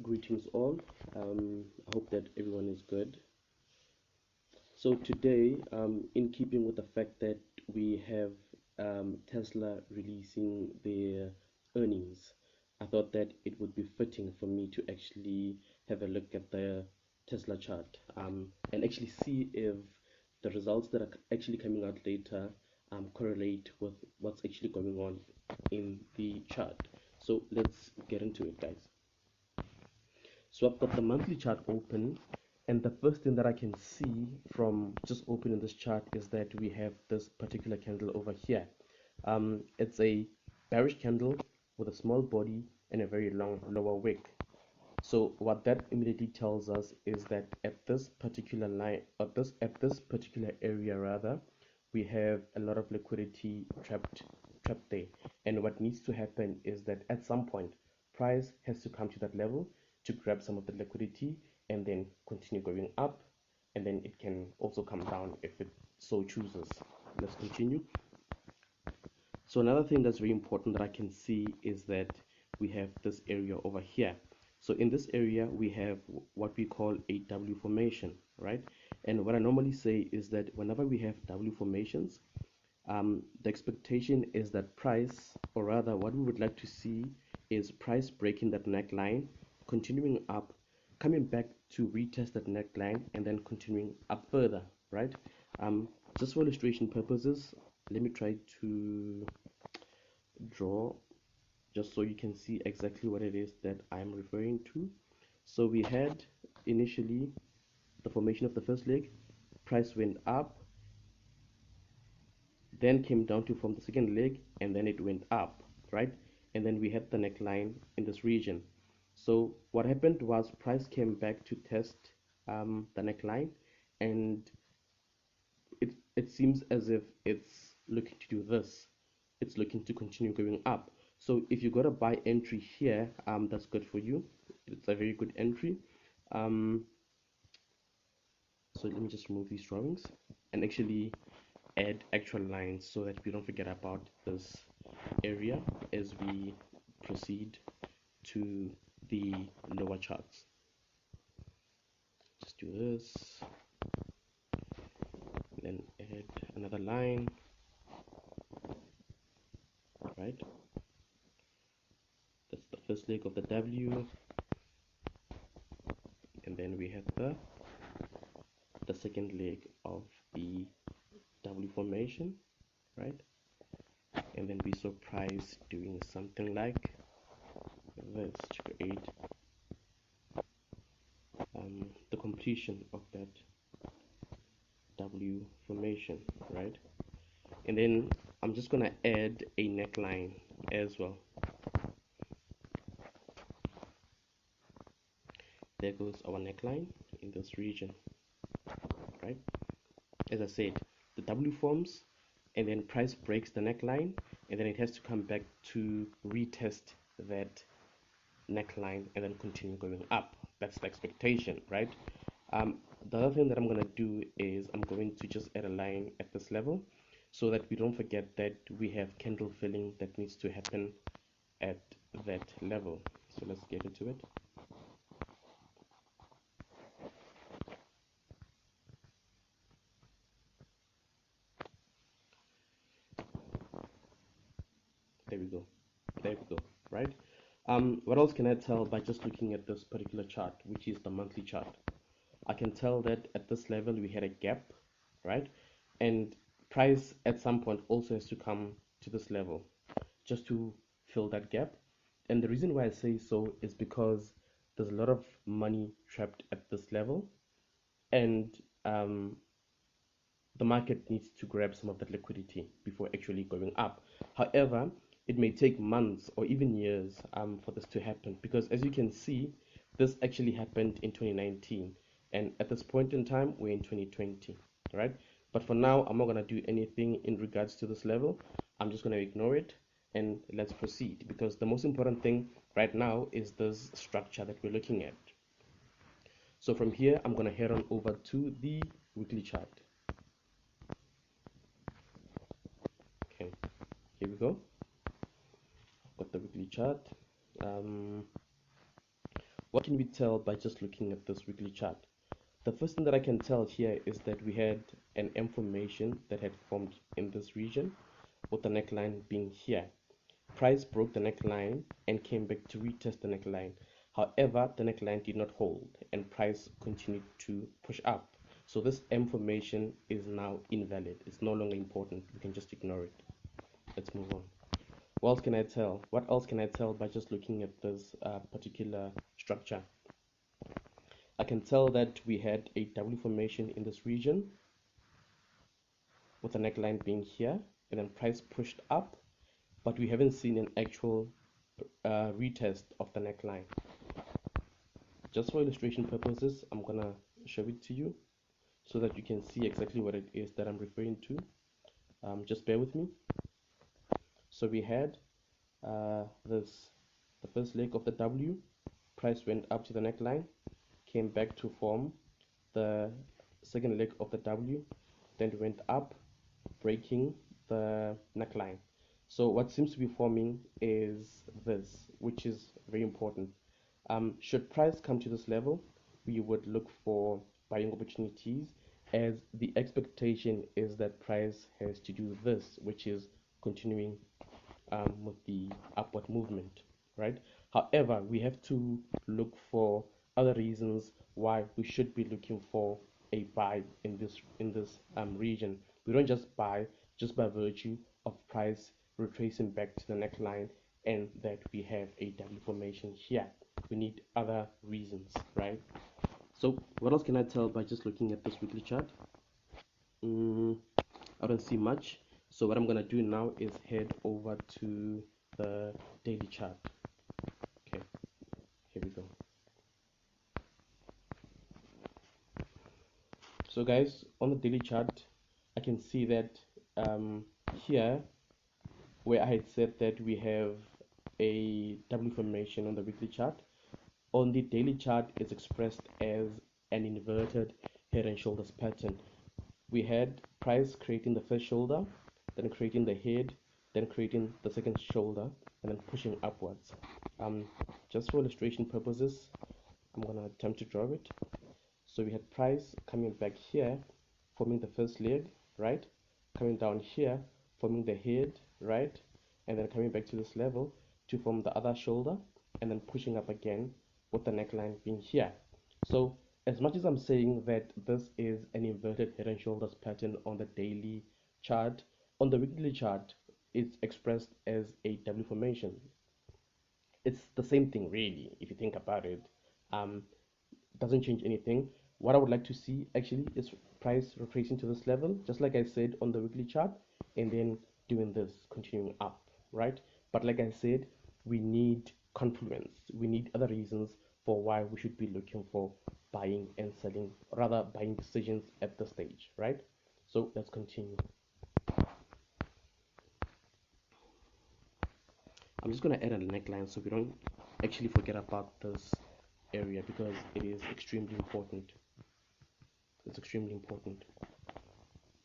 Greetings all. I hope that everyone is good. So today, in keeping with the fact that we have Tesla releasing their earnings, I thought that it would be fitting for me to actually have a look at the Tesla chart and actually see if the results that are actually coming out later correlate with what's actually going on in the chart. So let's get into it, guys. So I've got the monthly chart open, and the first thing that I can see from just opening this chart is that we have this particular candle over here. It's a bearish candle with a small body and a very long lower wick. So what that immediately tells us is that at this particular line, at this particular area rather, we have a lot of liquidity trapped there. And what needs to happen is that at some point, price has to come to that level to grab some of the liquidity and then continue going up, and then it can also come down if it so chooses. Let's continue. So another thing that's very important that I can see is that we have this area over here. So in this area we have what we call a W formation, right? And what I normally say is that whenever we have W formations, the expectation is that price, or rather what we would like to see is price breaking that neckline, continuing up, coming back to retest that neckline, and then continuing up further, right? Just for illustration purposes, let me try to draw just so you can see exactly what it is that I'm referring to. So we had initially the formation of the first leg, price went up, then came down to form the second leg, and then it went up, right? And then we had the neckline in this region. So what happened was price came back to test the neckline, and it seems as if it's looking to do this. It's looking to continue going up. So if you got a buy entry here, that's good for you. It's a very good entry. So let me just remove these drawings and actually add actual lines so that we don't forget about this area as we proceed to the lower charts. Just do this, then add another line, right? That's the first leg of the W, and then we have the second leg of the W formation, right? And then we saw price doing something like this to create the completion of that W formation, right? And then I'm just gonna add a neckline as well. There goes our neckline in this region, right? As I said, the W forms, and then price breaks the neckline, and then it has to come back to retest that neckline and then continue going up. That's the expectation, right? The other thing that I'm going to do is I'm going to just add a line at this level so that we don't forget that we have candle filling that needs to happen at that level. So let's get into it. There we go. There we go, right? What else can I tell by just looking at this particular chart, which is the monthly chart? I can tell that at this level we had a gap, right? And price at some point also has to come to this level just to fill that gap. And the reason why I say so is because there's a lot of money trapped at this level, and the market needs to grab some of that liquidity before actually going up. However, it may take months or even years for this to happen, because as you can see, this actually happened in 2019, and at this point in time we're in 2020, right? But for now, I'm not going to do anything in regards to this level. I'm just going to ignore it and let's proceed, because the most important thing right now is this structure that we're looking at. So from here, I'm going to head on over to the weekly chart. Okay, here we go. Got the weekly chart. What can we tell by just looking at this weekly chart? The first thing that I can tell here is that we had an M formation that had formed in this region, with the neckline being here. Price broke the neckline and came back to retest the neckline. However, the neckline did not hold and price continued to push up. So this M formation is now invalid. It's no longer important. We can just ignore it. Let's move on. What else can I tell? What else can I tell by just looking at this particular structure? I can tell that we had a W formation in this region with the neckline being here, and then price pushed up, but we haven't seen an actual retest of the neckline. Just for illustration purposes, I'm gonna show it to you so that you can see exactly what it is that I'm referring to. Just bear with me. So we had the first leg of the W, price went up to the neckline, came back to form the second leg of the W, then went up, breaking the neckline. So what seems to be forming is this, which is very important. Should price come to this level, we would look for buying opportunities, as the expectation is that price has to do this, which is continuing with the upward movement, right? However, we have to look for other reasons why we should be looking for a buy in this region. We don't just buy just by virtue of price retracing back to the neckline and that we have a W formation here. We need other reasons, right? So what else can I tell by just looking at this weekly chart? I don't see much. So what I'm gonna do now is head over to the daily chart. Okay, here we go. So guys, on the daily chart, I can see that here, where I had said that we have a W formation on the weekly chart, on the daily chart it's expressed as an inverted head and shoulders pattern. We had price creating the first shoulder, then creating the head, then creating the second shoulder, and then pushing upwards. Just for illustration purposes, I'm gonna attempt to draw it. So we had price coming back here, forming the first leg, right? Coming down here, forming the head, right? And then coming back to this level to form the other shoulder, and then pushing up again with the neckline being here. So as much as I'm saying that this is an inverted head and shoulders pattern on the daily chart, on the weekly chart it's expressed as a W formation. It's the same thing really, if you think about it. Doesn't change anything. What I would like to see actually is price retracing to this level, just like I said on the weekly chart, and then doing this, continuing up, right? But like I said, we need confluence. We need other reasons for why we should be looking for buying and selling, rather buying decisions at this stage, right? So let's continue. I'm just going to add a neckline so we don't actually forget about this area, because it is extremely important. It's extremely important.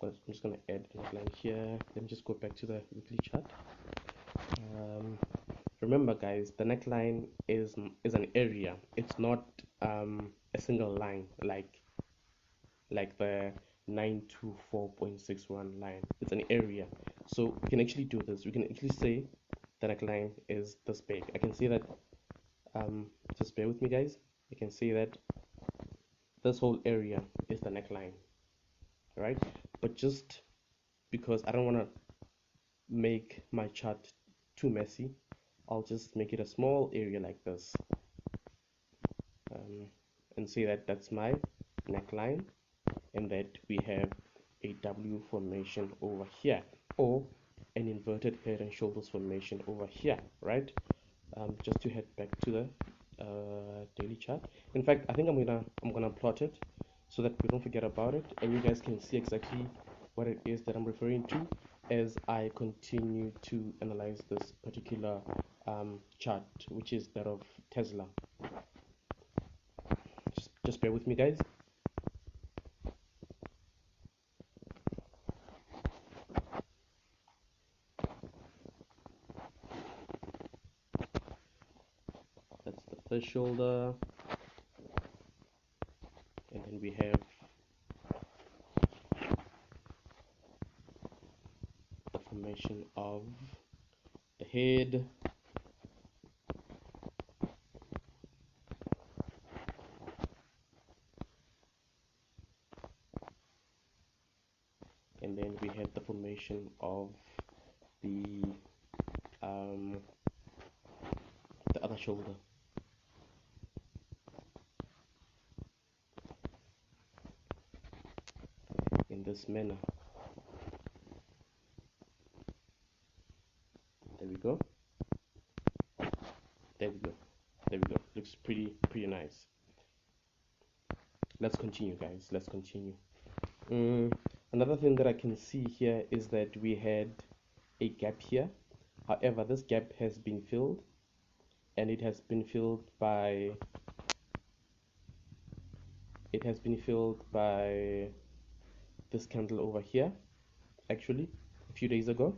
I'm just going to add a neckline here. Let me just go back to the weekly chart. Remember guys, the neckline is an area. It's not a single line like the 924.61 line. It's an area. So we can actually do this. We can actually say the neckline is this big. I can see that, just bear with me guys. I can see that this whole area is the neckline, right? But just because I don't want to make my chart too messy, I'll just make it a small area like this, and say that that's my neckline, and that we have a W formation over here, or an inverted head and shoulders formation over here, right? Just to head back to the daily chart. In fact, I think I'm gonna plot it so that we don't forget about it, and you guys can see exactly what it is that I'm referring to as I continue to analyze this particular chart, which is that of Tesla. Just bear with me guys. That's the first shoulder, formation of the head, and then we had the formation of the other shoulder. In this manner. There we go. There we go. There we go. Looks pretty nice. Let's continue, guys. Let's continue. Another thing that I can see here is that we had a gap here. However, this gap has been filled, and it has been filled by this candle over here, actually a few days ago.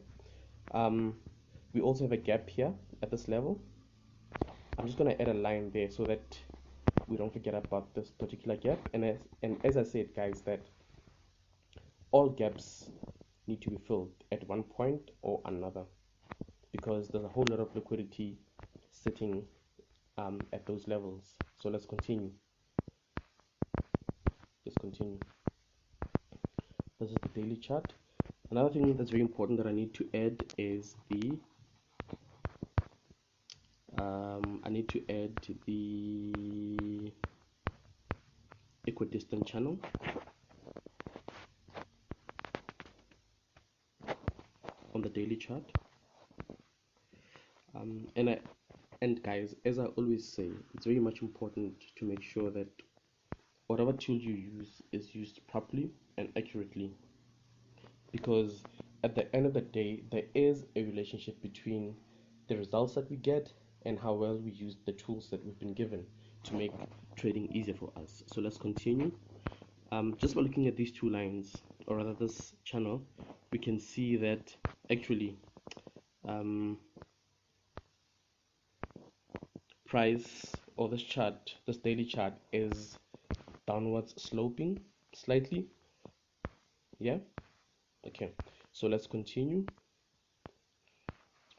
We also have a gap here at this level. I'm just going to add a line there so that we don't forget about this particular gap, and as I said, guys, that all gaps need to be filled at one point or another, because there's a whole lot of liquidity sitting at those levels. So let's continue. This is the daily chart. Another thing that's very important that I need to add is the equidistant channel on the daily chart. And guys, as I always say, it's very much important to make sure that whatever tool you use is used properly and accurately, because at the end of the day, there is a relationship between the results that we get and how well we use the tools that we've been given to make trading easier for us. So let's continue. Just by looking at these two lines, or rather this channel, we can see that actually price, or this chart, this daily chart, is downwards sloping slightly. Yeah, okay, so let's continue.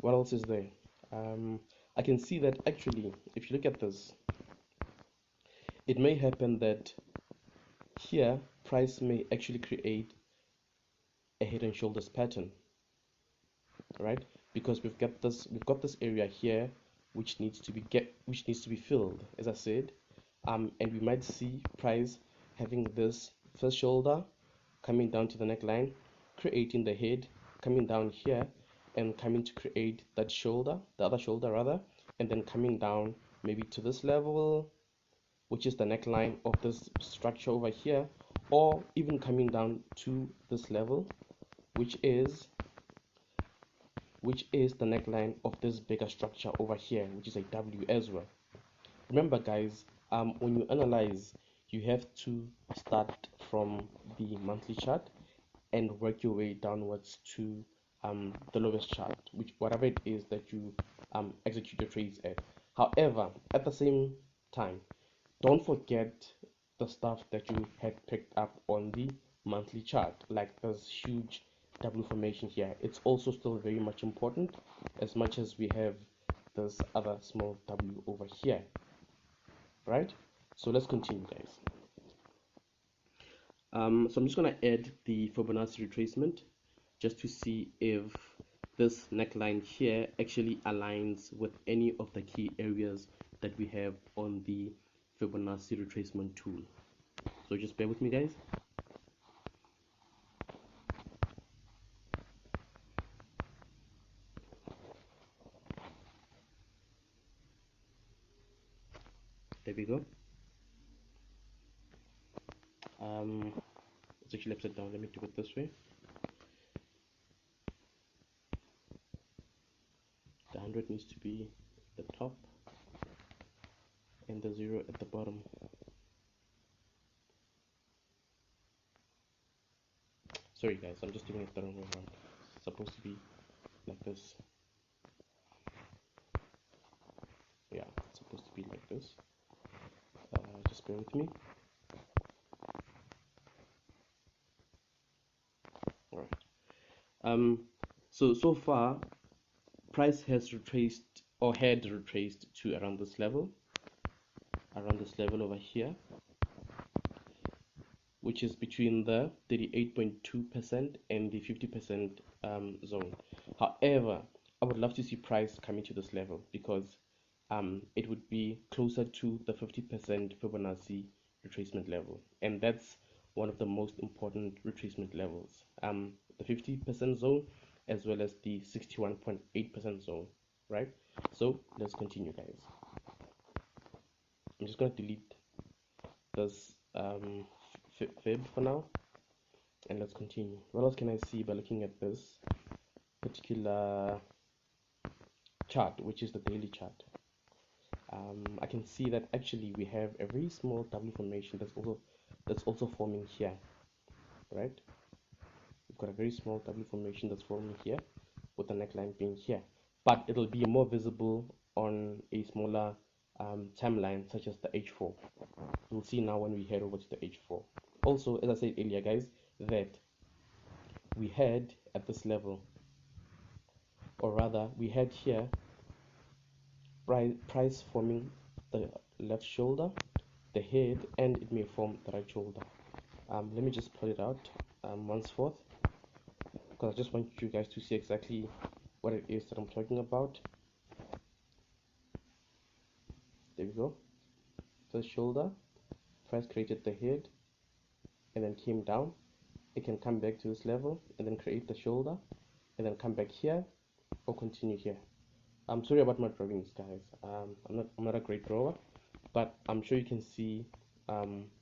What else is there? I can see that actually, if you look at this, it may happen that here price may actually create a head and shoulders pattern, right? Because we've got this area here which needs to be filled, as I said, and we might see price having this first shoulder coming down to the neckline, creating the head, coming down here and coming to create that shoulder, the other shoulder rather, and then coming down maybe to this level, which is the neckline of this structure over here, or even coming down to this level, which is the neckline of this bigger structure over here, which is a W as well. Remember, guys, when you analyze, you have to start from the monthly chart and work your way downwards to the lowest chart, which whatever it is that you execute your trades at. However, at the same time, don't forget the stuff that you had picked up on the monthly chart, like this huge W formation here. It's also still very much important, as much as we have this other small W over here, right? So let's continue, guys. So I'm just going to add the Fibonacci retracement just to see if this neckline here actually aligns with any of the key areas that we have on the Fibonacci retracement tool. So just bear with me, guys. There we go. It's actually upside down. Let me do it this way. The 100 needs to be at the top and the 0 at the bottom. Sorry guys, I'm just doing it the wrong way around. It's supposed to be like this. Yeah, it's supposed to be like this. Just bear with me. Alright. So far, price has retraced or had retraced to around this level over here, which is between the 38.2% and the 50% zone. However, I would love to see price coming to this level because it would be closer to the 50% Fibonacci retracement level, and that's one of the most important retracement levels. The 50% zone as well as the 61.8% zone, right? So let's continue, guys. I'm just going to delete this fib for now, and let's continue. What else can I see by looking at this particular chart, which is the daily chart? I can see that actually we have a very small W formation that's also forming here, right? We've got a very small W formation that's forming here, with the neckline being here, but it'll be more visible on a smaller timeline such as the H4. We'll see now when we head over to the H4. Also, as I said earlier, guys, that we had at this level, or rather we had here price forming the left shoulder, the head, and it may form the right shoulder. Let me just plot it out once forth, because I just want you guys to see exactly what it is that I'm talking about. There we go. The shoulder, price created the head and then came down. It can come back to this level and then create the shoulder and then come back here or continue here. I'm sorry about my drawings, guys. I'm not a great drawer, but I'm sure you can see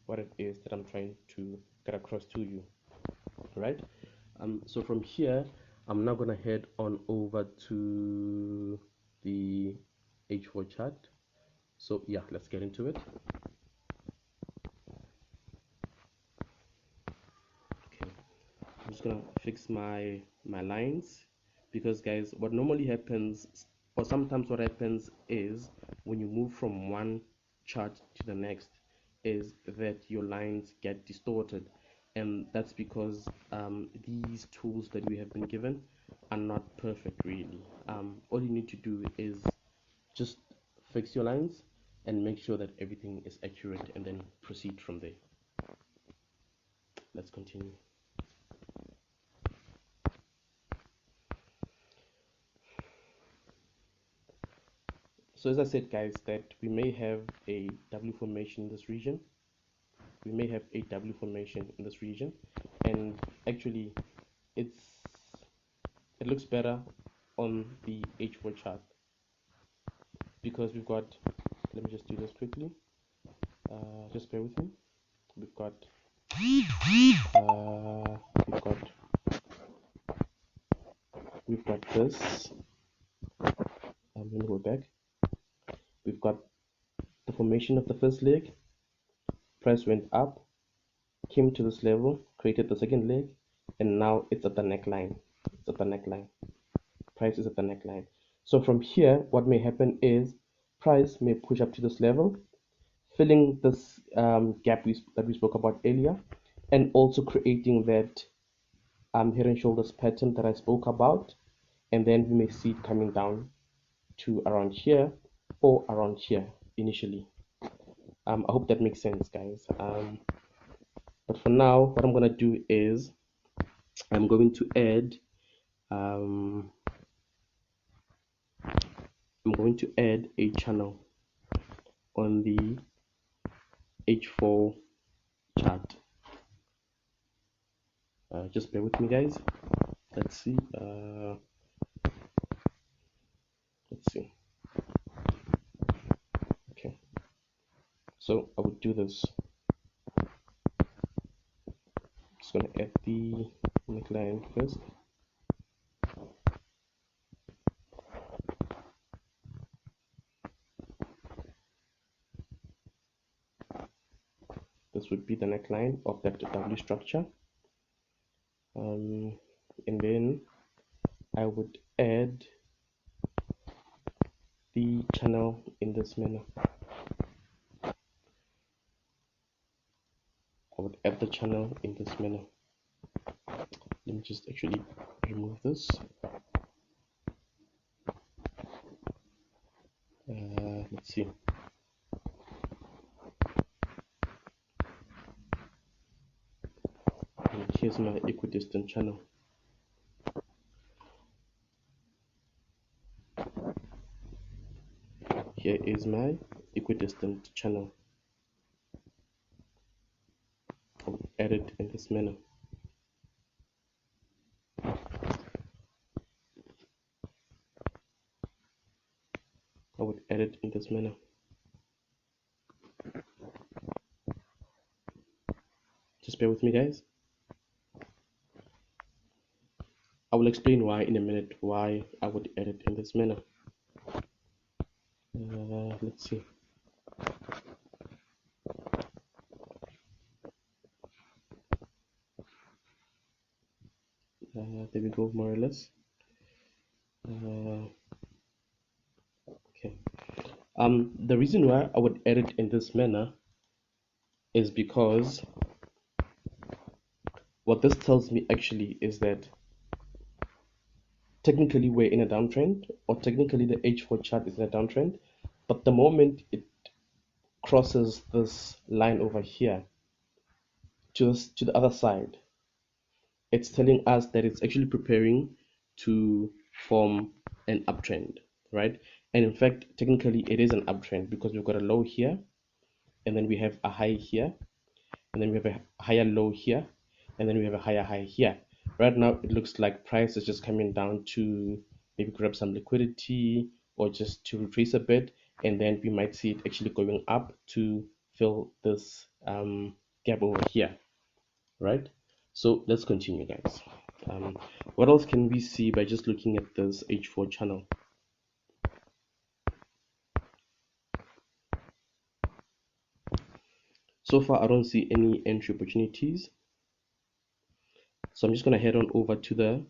what it is that I'm trying to get across to you, right? So from here, I'm now gonna head on over to the H4 chart. So yeah, let's get into it. Okay, I'm just gonna fix my lines, because guys, what normally happens, or sometimes what happens, is when you move from one chart to the next, is that your lines get distorted, and that's because these tools that we have been given are not perfect, really. All you need to do is just fix your lines and make sure that everything is accurate, and then proceed from there. Let's continue. So as I said, guys, that we may have a W formation in this region. And actually it looks better on the H4 chart, because we've got, let me just do this quickly, just bear with me. We've got this. I'm going to go back. We've got the formation of the first leg. Price went up, came to this level, created the second leg, and now it's at the neckline. Price is at the neckline. So from here, what may happen is price may push up to this level, filling this gap that we spoke about earlier, and also creating that head and shoulders pattern that I spoke about, and then we may see it coming down to around here or around here initially. I hope that makes sense, guys. But for now, what I'm gonna do is I'm going to add a channel on the H4 chart. Just bear with me, guys. Let's see. Okay, so I would do this. Just gonna add the neckline first. This would be the neckline of that W structure, and then I would add the channel in this manner. Let me just actually remove this. Let's see. And here's my equidistant channel. Here is my equidistant channel. I would add it in this manner. I would add it in this manner. Just bear with me, guys. I will explain why in a minute, why I would add it in this manner. Let's see. There we go, more or less. Okay. The reason why I would add it in this manner is because what this tells me actually is that technically we're in a downtrend, or technically the H4 chart is in a downtrend, but the moment it crosses this line over here to the other side, it's telling us that it's actually preparing to form an uptrend, right? And in fact, technically it is an uptrend because we've got a low here, and then we have a high here, and then we have a higher low here, and then we have a higher high here. Right now it looks like price is just coming down to maybe grab some liquidity or just to retrace a bit, and then we might see it actually going up to fill this gap over here, right? So let's continue, guys. What else can we see by just looking at this H4 channel? So far I don't see any entry opportunities, so I'm just going to head on over to the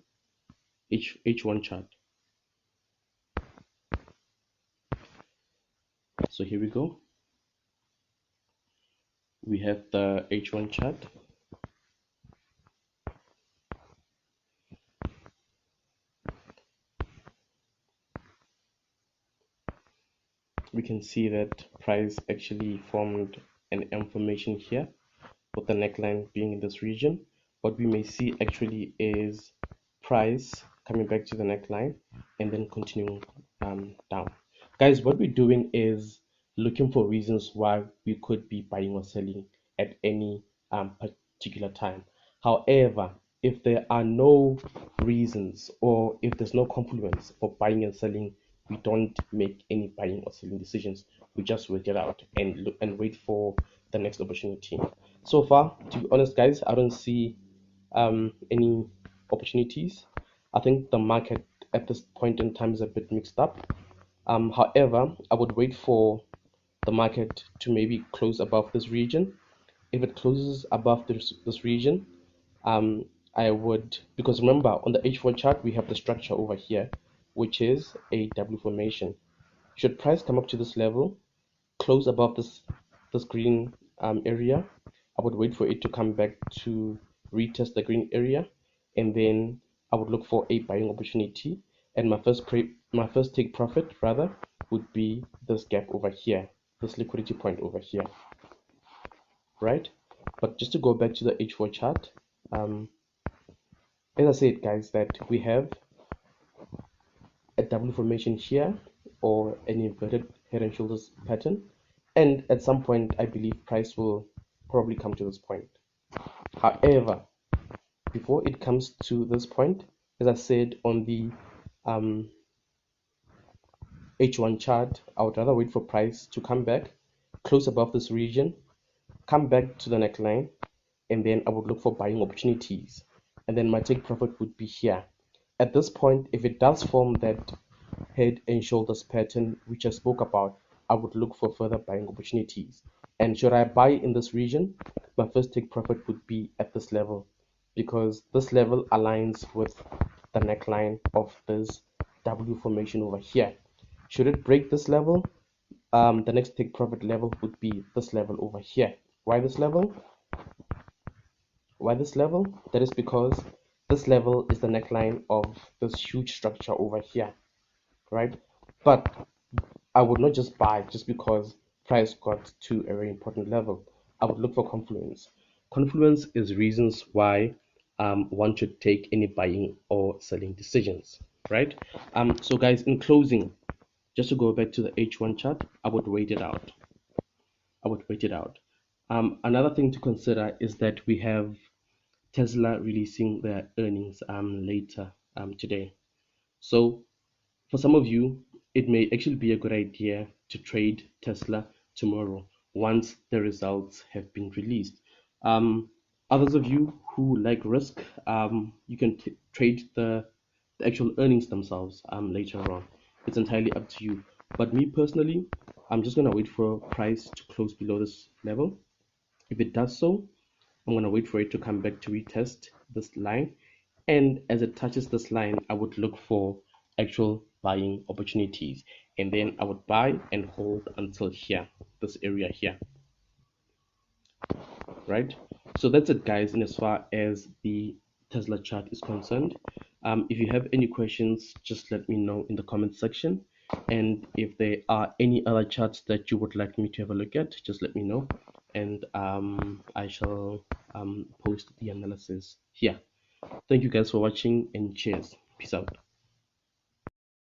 H1 chart. So here we go. We have the H1 chart. We can see that price actually formed an M formation here with the neckline being in this region. What we may see actually is price coming back to the neckline and then continuing down. Guys, what we're doing is looking for reasons why we could be buying or selling at any particular time. However, if there are no reasons or if there's no confluence for buying and selling, we don't make any buying or selling decisions. We just wait it out and look and wait for the next opportunity. So far, to be honest, guys, I don't see any opportunities. I think the market at this point in time is a bit mixed up. However, I would wait for the market to maybe close above this region. If it closes above this region, I would, because remember on the H4 chart we have the structure over here, which is a W formation. Should price come up to this level, close above this green area, I would wait for it to come back to retest the green area, and then I would look for a buying opportunity, and my first take profit rather would be this gap over here, this liquidity point over here, right? But just to go back to the H4 chart, as I said, guys, that we have a W formation here or an inverted head and shoulders pattern, and at some point I believe price will probably come to this point. However, before it comes to this point, as I said on the H1 chart, I would rather wait for price to come back, close above this region, come back to the neckline, and then I would look for buying opportunities, and then my take profit would be here. At this point, if it does form that head and shoulders pattern which I spoke about, I would look for further buying opportunities. And should I buy in this region, my first take profit would be at this level, because this level aligns with the neckline of this W formation over here. Should it break this level, the next take profit level would be this level over here. Why this level? Why this level? That is because this level is the neckline of this huge structure over here, right? But I would not just buy just because price got to a very important level. I would look for confluence. Confluence is reasons why one should take any buying or selling decisions, right? So guys, in closing, just to go back to the H1 chart, I would wait it out. I would wait it out. Another thing to consider is that we have Tesla releasing their earnings later today. So for some of you, it may actually be a good idea to trade Tesla tomorrow once the results have been released. Um, Others of you who like risk, you can trade the actual earnings themselves later on. It's entirely up to you. But me personally, I'm just gonna wait for price to close below this level. If it does so, I'm gonna wait for it to come back to retest this line. And as it touches this line, I would look for actual buying opportunities. And then I would buy and hold until here, this area here, right? So that's it, guys, in as far as the Tesla chart is concerned. If you have any questions, just let me know in the comment section. And if there are any other charts that you would like me to have a look at, just let me know. And I shall post the analysis here. Thank you guys for watching and cheers. Peace out.